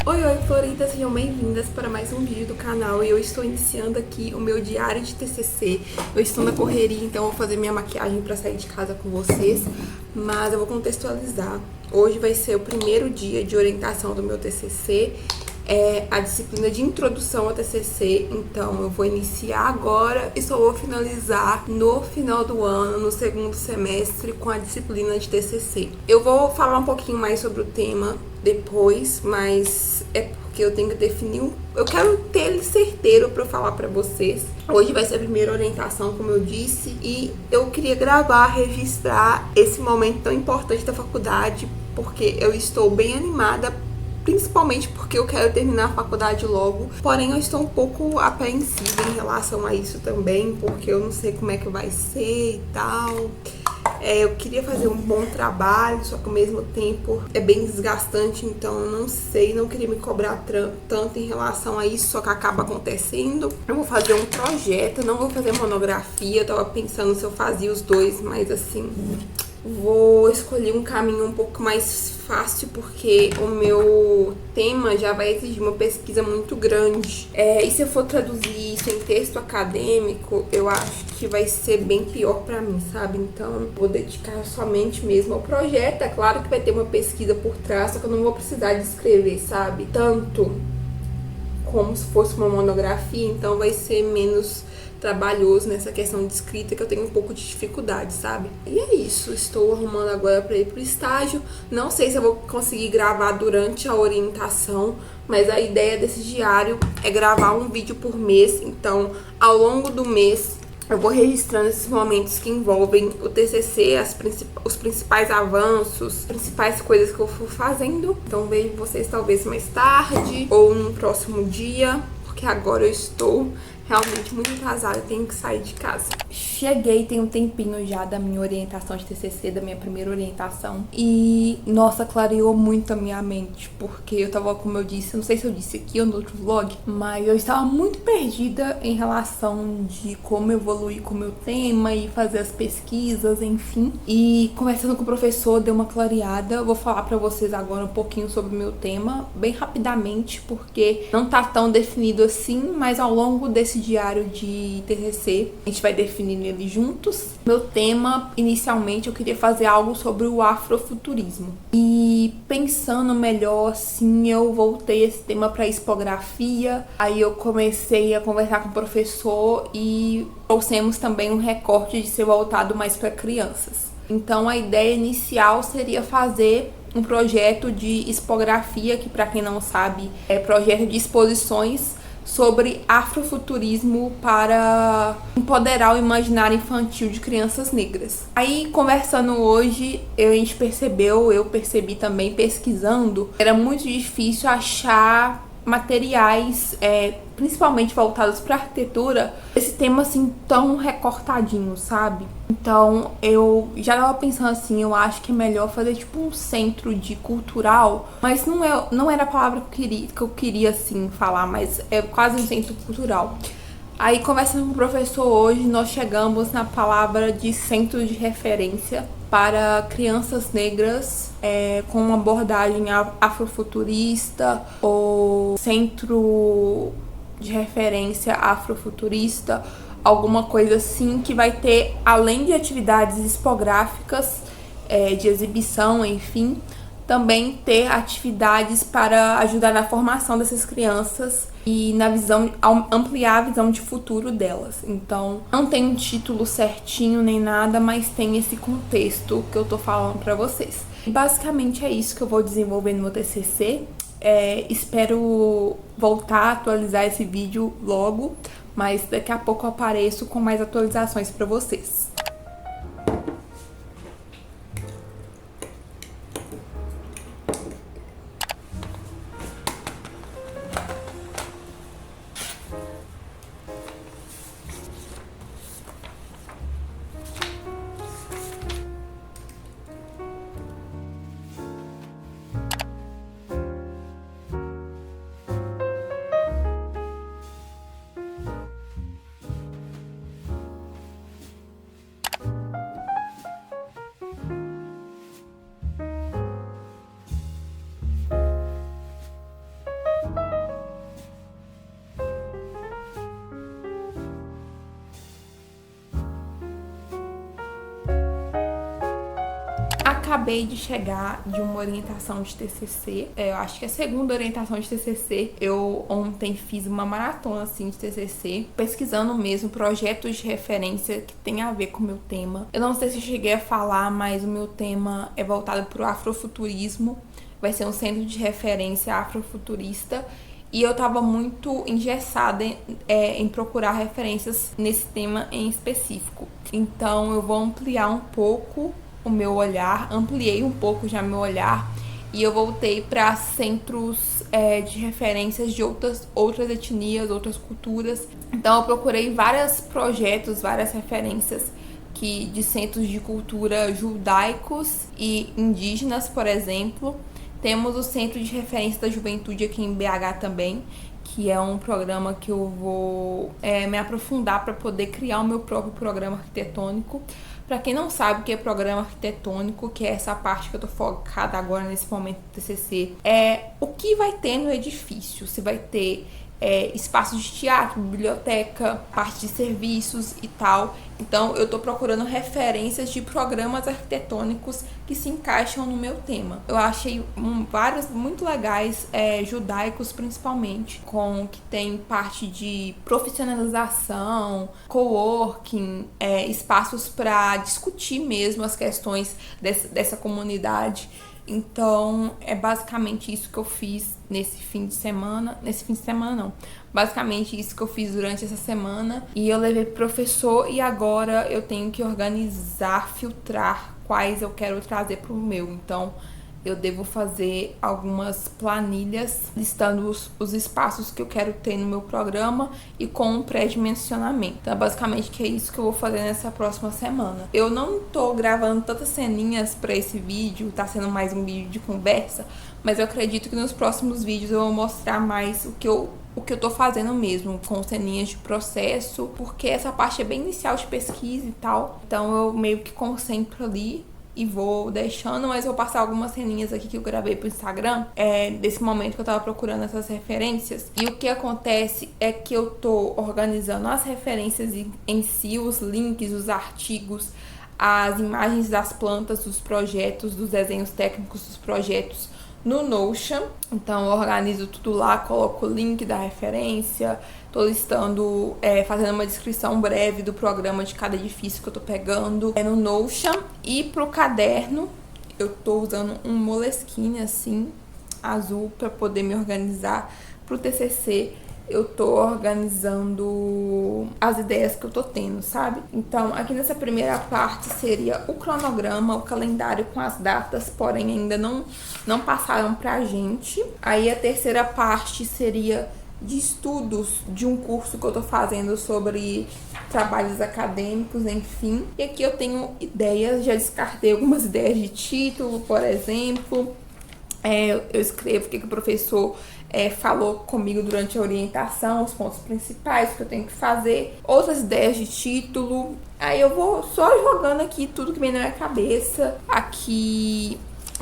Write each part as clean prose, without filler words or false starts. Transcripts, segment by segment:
Oi, oi, Floridas, sejam bem-vindas para mais um vídeo do canal. E eu estou iniciando aqui o meu diário de TCC. Eu estou na correria, então eu vou fazer minha maquiagem para sair de casa com vocês. Mas eu vou contextualizar. Hoje vai ser o primeiro dia de orientação do meu TCC. É a disciplina de introdução ao TCC, então eu vou iniciar agora e só vou finalizar no final do ano, no segundo semestre, com a disciplina de TCC. Eu vou falar um pouquinho mais sobre o tema depois, mas é porque eu tenho que definir eu quero ter ele certeiro para falar para vocês. Hoje vai ser a primeira orientação, como eu disse, e eu queria gravar, registrar esse momento tão importante da faculdade, porque eu estou bem animada, principalmente porque eu quero terminar a faculdade logo. Porém, eu estou um pouco apreensiva em relação a isso também, porque eu não sei como é que vai ser e tal. Eu queria fazer um bom trabalho, só que ao mesmo tempo é bem desgastante, então eu não sei, não queria me cobrar tanto em relação a isso, só que acaba acontecendo. Eu vou fazer um projeto, não vou fazer monografia, eu tava pensando se eu fazia os dois, mas assim, vou escolher um caminho um pouco mais fácil, porque o meu tema já vai exigir uma pesquisa muito grande. E se eu for traduzir isso em texto acadêmico, eu acho que vai ser bem pior pra mim, sabe? Então, vou dedicar somente mesmo ao projeto. É claro que vai ter uma pesquisa por trás, só que eu não vou precisar de escrever, sabe? Tanto como se fosse uma monografia, então vai ser menos trabalhoso nessa questão de escrita, que eu tenho um pouco de dificuldade, sabe? E é isso, estou arrumando agora para ir pro estágio. Não sei se eu vou conseguir gravar durante a orientação, mas a ideia desse diário é gravar um vídeo por mês. Então, ao longo do mês, eu vou registrando esses momentos que envolvem o TCC, os principais avanços, as principais coisas que eu for fazendo. Então vejo vocês talvez mais tarde ou no próximo dia, porque agora eu estou realmente muito atrasada e tenho que sair de casa. Cheguei, tem um tempinho já da minha orientação de TCC, da minha primeira orientação. E, nossa, clareou muito a minha mente, porque eu tava, como eu disse, não sei se eu disse aqui ou no outro vlog, mas eu estava muito perdida em relação de como evoluir com o meu tema e fazer as pesquisas, enfim. E conversando com o professor, deu uma clareada. Eu vou falar pra vocês agora um pouquinho sobre o meu tema, bem rapidamente, porque não tá tão definido assim, mas ao longo desse diário de TCC, a gente vai definindo ele juntos. Meu tema, inicialmente, eu queria fazer algo sobre o afrofuturismo. E pensando melhor, assim, eu voltei esse tema para expografia. Aí eu comecei a conversar com o professor e trouxemos também um recorte de ser voltado mais para crianças. Então a ideia inicial seria fazer um projeto de expografia, que para quem não sabe é projeto de exposições sobre afrofuturismo para empoderar o imaginário infantil de crianças negras. Aí, conversando hoje, eu percebi também pesquisando, era muito difícil achar materiais, principalmente voltados para arquitetura, esse tema assim tão recortadinho, sabe? Então eu já tava pensando assim, eu acho que é melhor fazer tipo um centro de cultural, mas não era a palavra que eu queria assim falar, mas é quase um centro cultural. Aí, conversando com o professor hoje, nós chegamos na palavra de centro de referência para crianças negras, com uma abordagem afrofuturista, ou centro de referência afrofuturista, alguma coisa assim, que vai ter, além de atividades expográficas, de exibição, enfim, também ter atividades para ajudar na formação dessas crianças e na visão, ampliar a visão de futuro delas. Então, não tem um título certinho nem nada, mas tem esse contexto que eu tô falando pra vocês. Basicamente é isso que eu vou desenvolver no meu TCC. Espero voltar a atualizar esse vídeo logo, mas daqui a pouco eu apareço com mais atualizações pra vocês. acabei de chegar de uma orientação de TCC, eu acho que é a segunda orientação de TCC. Eu ontem fiz uma maratona assim de TCC, pesquisando mesmo projetos de referência que tem a ver com o meu tema. Eu não sei se eu cheguei a falar, mas o meu tema é voltado para o afrofuturismo. Vai ser um centro de referência afrofuturista. E eu tava muito engessada em procurar referências nesse tema em específico. Então eu vou ampliar um pouco o meu olhar, ampliei um pouco já meu olhar, e eu voltei para centros de referências de outras etnias, outras culturas. Então eu procurei vários projetos, várias referências de centros de cultura judaicos e indígenas, por exemplo. Temos o Centro de Referência da Juventude aqui em BH também, que é um programa que eu vou me aprofundar para poder criar o meu próprio programa arquitetônico. Para quem não sabe o que é programa arquitetônico, que é essa parte que eu tô focada agora nesse momento do TCC, é o que vai ter no edifício. Se vai ter espaço de teatro, biblioteca, parte de serviços e tal. Então eu tô procurando referências de programas arquitetônicos que se encaixam no meu tema. Eu achei vários muito legais, judaicos principalmente, que tem parte de profissionalização, coworking, espaços para discutir mesmo as questões dessa comunidade. Então, é basicamente isso que eu fiz nesse fim de semana. Nesse fim de semana, não. Basicamente isso que eu fiz durante essa semana. E eu levei pro professor e agora eu tenho que organizar, filtrar quais eu quero trazer pro meu. Então, eu devo fazer algumas planilhas listando os espaços que eu quero ter no meu programa e com um pré-dimensionamento. Então, basicamente, que é isso que eu vou fazer nessa próxima semana. Eu não tô gravando tantas ceninhas pra esse vídeo, tá sendo mais um vídeo de conversa, mas eu acredito que nos próximos vídeos eu vou mostrar mais o que eu tô fazendo mesmo, com ceninhas de processo, porque essa parte é bem inicial de pesquisa e tal. Então, eu meio que concentro ali e vou deixando, mas vou passar algumas ceninhas aqui que eu gravei pro Instagram, desse momento que eu tava procurando essas referências. E o que acontece é que eu tô organizando as referências em si, os links, os artigos, as imagens das plantas, dos projetos, dos desenhos técnicos dos projetos no Notion. Então eu organizo tudo lá, coloco o link da referência, tô listando, fazendo uma descrição breve do programa de cada edifício que eu tô pegando no Notion. E pro caderno eu tô usando um Moleskine assim, azul, para poder me organizar. Pro TCC eu tô organizando as ideias que eu tô tendo, sabe? Então, aqui nessa primeira parte seria o cronograma, o calendário com as datas, porém ainda não passaram pra gente. Aí a terceira parte seria de estudos de um curso que eu tô fazendo sobre trabalhos acadêmicos, enfim. E aqui eu tenho ideias, já descartei algumas ideias de título, por exemplo. Eu escrevo o que o professor falou comigo durante a orientação, os pontos principais que eu tenho que fazer, outras ideias de título. Aí eu vou só jogando aqui tudo que vem na minha cabeça. Aqui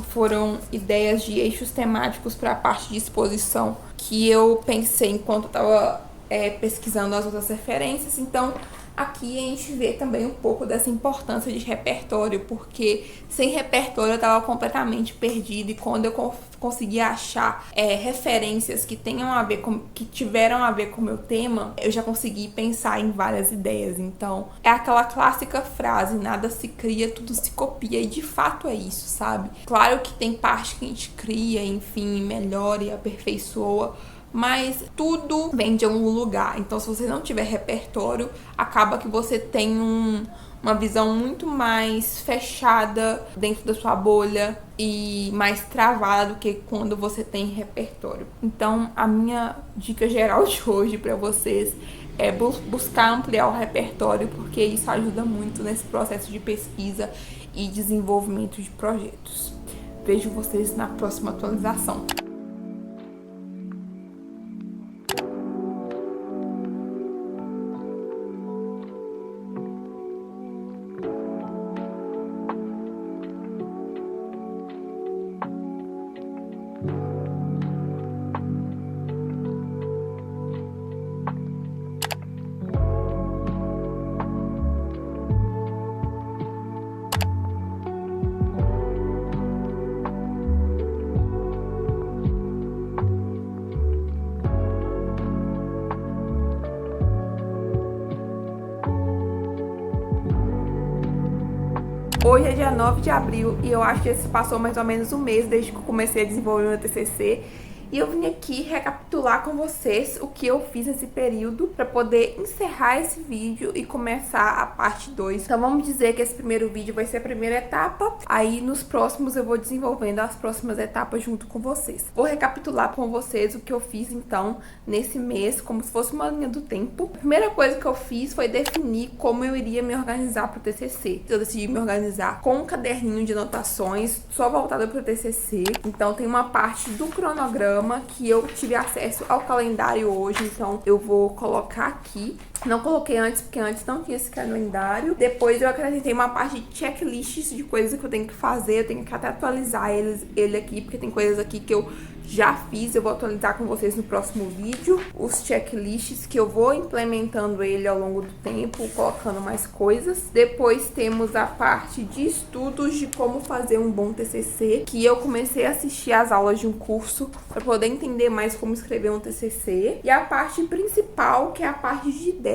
foram ideias de eixos temáticos para a parte de exposição que eu pensei enquanto eu estava pesquisando as outras referências. Então, aqui a gente vê também um pouco dessa importância de repertório, porque sem repertório eu estava completamente perdida, e quando eu consegui achar referências que tiveram a ver com o meu tema, eu já consegui pensar em várias ideias. Então, é aquela clássica frase, nada se cria, tudo se copia, e de fato é isso, sabe? Claro que tem parte que a gente cria, enfim, melhora e aperfeiçoa, mas tudo vem de algum lugar. Então, se você não tiver repertório, acaba que você tem uma visão muito mais fechada dentro da sua bolha e mais travada do que quando você tem repertório. Então, a minha dica geral de hoje para vocês é buscar ampliar o repertório, porque isso ajuda muito nesse processo de pesquisa e desenvolvimento de projetos. Vejo vocês na próxima atualização. Hoje é dia 9 de abril e eu acho que se passou mais ou menos um mês desde que eu comecei a desenvolver meu TCC. E eu vim aqui recapitular com vocês o que eu fiz nesse período para poder encerrar esse vídeo e começar a parte 2. Então vamos dizer que esse primeiro vídeo vai ser a primeira etapa, aí nos próximos eu vou desenvolvendo as próximas etapas junto com vocês. Vou recapitular com vocês o que eu fiz então nesse mês, como se fosse uma linha do tempo. A primeira coisa que eu fiz foi definir como eu iria me organizar para o TCC. Eu decidi me organizar com um caderninho de anotações só voltado para o TCC. Então tem uma parte do cronograma que eu tive acesso ao calendário hoje, então eu vou colocar aqui. Não coloquei antes, porque antes não tinha esse calendário. Depois eu acrescentei uma parte de checklists de coisas que eu tenho que fazer. Eu tenho que até atualizar ele aqui, porque tem coisas aqui que eu já fiz. Eu vou atualizar com vocês no próximo vídeo. Os checklists que eu vou implementando ele ao longo do tempo, colocando mais coisas. Depois temos a parte de estudos de como fazer um bom TCC, que eu comecei a assistir às aulas de um curso para poder entender mais como escrever um TCC. E a parte principal, que é a parte de ideias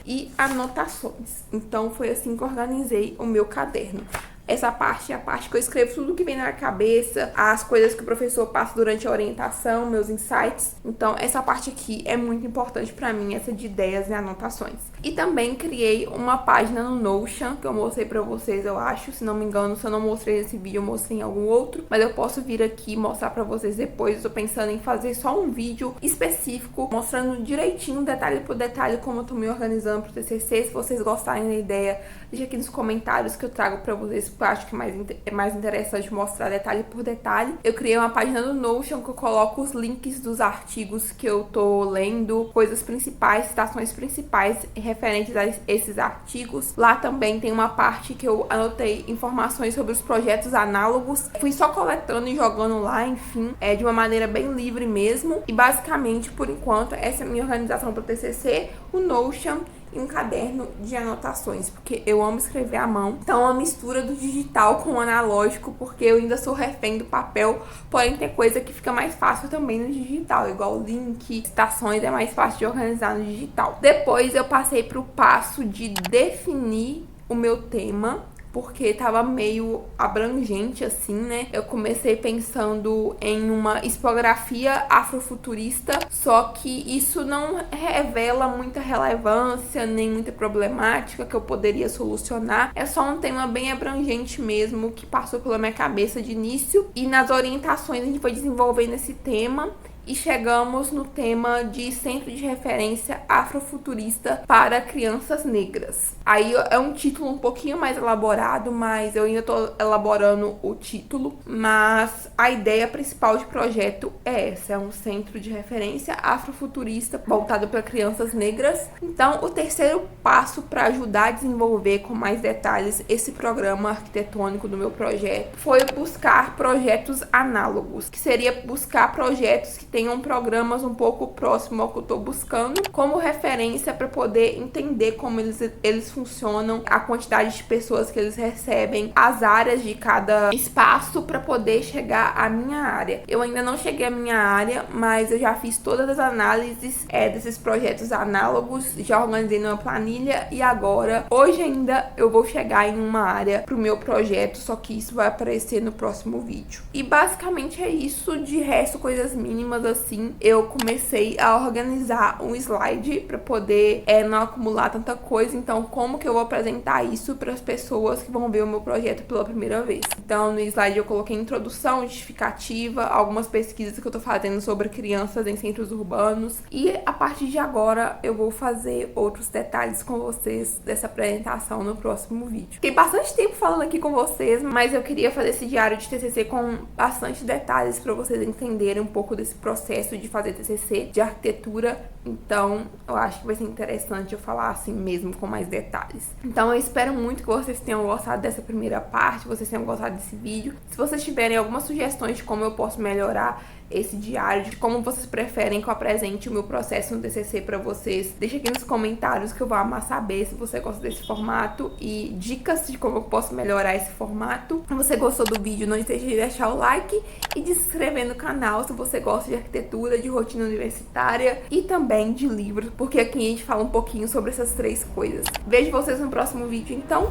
e anotações. Então foi assim que eu organizei o meu caderno. Essa parte é a parte que eu escrevo tudo que vem na cabeça, as coisas que o professor passa durante a orientação, meus insights. Então, essa parte aqui é muito importante pra mim, essa de ideias e anotações. E também criei uma página no Notion, que eu mostrei pra vocês, eu acho. Se não me engano, se eu não mostrei nesse vídeo, eu mostrei em algum outro. Mas eu posso vir aqui e mostrar pra vocês depois. Eu tô pensando em fazer só um vídeo específico, mostrando direitinho, detalhe por detalhe, como eu tô me organizando pro TCC. Se vocês gostarem da ideia, deixa aqui nos comentários que eu trago pra vocês, porque eu acho que é mais interessante mostrar detalhe por detalhe. Eu criei uma página no Notion que eu coloco os links dos artigos que eu tô lendo, coisas principais, citações principais referentes a esses artigos. Lá também tem uma parte que eu anotei informações sobre os projetos análogos. Fui só coletando e jogando lá, enfim, de uma maneira bem livre mesmo. E basicamente, por enquanto, essa é a minha organização para o TCC, o Notion e um caderno de anotações, porque eu amo escrever à mão. Então, uma mistura do digital com o analógico, porque eu ainda sou refém do papel, porém tem coisa que fica mais fácil também no digital, igual link, citações, é mais fácil de organizar no digital. Depois eu passei para o passo de definir o meu tema, porque tava meio abrangente assim, né? Eu comecei pensando em uma expografia afrofuturista, só que isso não revela muita relevância, nem muita problemática que eu poderia solucionar. É só um tema bem abrangente mesmo, que passou pela minha cabeça de início. E nas orientações a gente foi desenvolvendo esse tema. E chegamos no tema de Centro de Referência Afrofuturista para Crianças Negras. Aí é um título um pouquinho mais elaborado, mas eu ainda tô elaborando o título. Mas a ideia principal de projeto é essa, é um centro de referência afrofuturista voltado para crianças negras. Então, o terceiro passo para ajudar a desenvolver com mais detalhes esse programa arquitetônico do meu projeto foi buscar projetos análogos, que seria buscar projetos que tenham programas um pouco próximo ao que eu tô buscando, como referência para poder entender como eles funcionam, a quantidade de pessoas que eles recebem, as áreas de cada espaço para poder chegar à minha área. Eu ainda não cheguei à minha área, mas eu já fiz todas as análises desses projetos análogos, já organizei numa planilha e agora, hoje ainda, eu vou chegar em uma área pro meu projeto, só que isso vai aparecer no próximo vídeo. E basicamente é isso, de resto, coisas mínimas assim. Eu comecei a organizar um slide para poder não acumular tanta coisa. Então, como que eu vou apresentar isso para as pessoas que vão ver o meu projeto pela primeira vez? Então, no slide eu coloquei introdução, justificativa, algumas pesquisas que eu tô fazendo sobre crianças em centros urbanos. E a partir de agora eu vou fazer outros detalhes com vocês dessa apresentação no próximo vídeo. Fiquei bastante tempo falando aqui com vocês, mas eu queria fazer esse diário de TCC com bastante detalhes para vocês entenderem um pouco desse processo de fazer TCC de arquitetura. Então, eu acho que vai ser interessante eu falar assim mesmo com mais detalhes. Então, eu espero muito que vocês tenham gostado dessa primeira parte, vocês tenham gostado desse vídeo. Se vocês tiverem algumas sugestões de como eu posso melhorar esse diário, de como vocês preferem que eu apresente o meu processo no TCC pra vocês, deixa aqui nos comentários que eu vou amar saber se você gosta desse formato e dicas de como eu posso melhorar esse formato. Se você gostou do vídeo, não esqueça de deixar o like e de se inscrever no canal se você gosta de arquitetura, de rotina universitária e também de livros, porque aqui a gente fala um pouquinho sobre essas três coisas. Vejo vocês no próximo vídeo, então,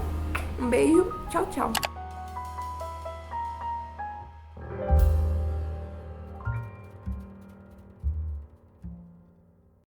um beijo, tchau, tchau!